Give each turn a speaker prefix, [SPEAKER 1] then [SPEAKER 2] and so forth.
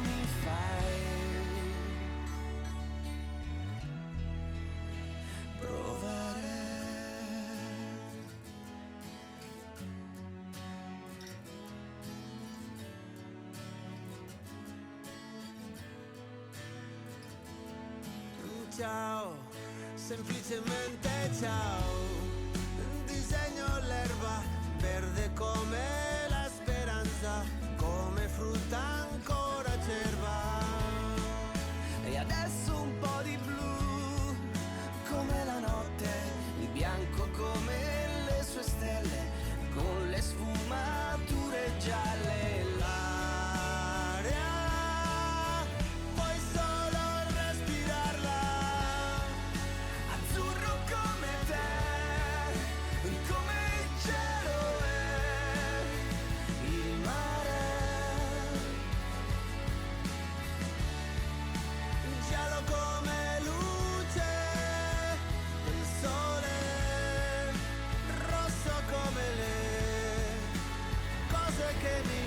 [SPEAKER 1] mi fai provare. Ciao, semplicemente ciao. Disegno l'erba verde come la speranza, come frutta ancora acerba. E adesso un po' di blu come la notte, il bianco come le sue stelle, con le sfumature gialle. L'aria puoi solo respirarla, azzurro come te, come il cielo è il mare, giallo come luce del sole, rosso come le cose che mi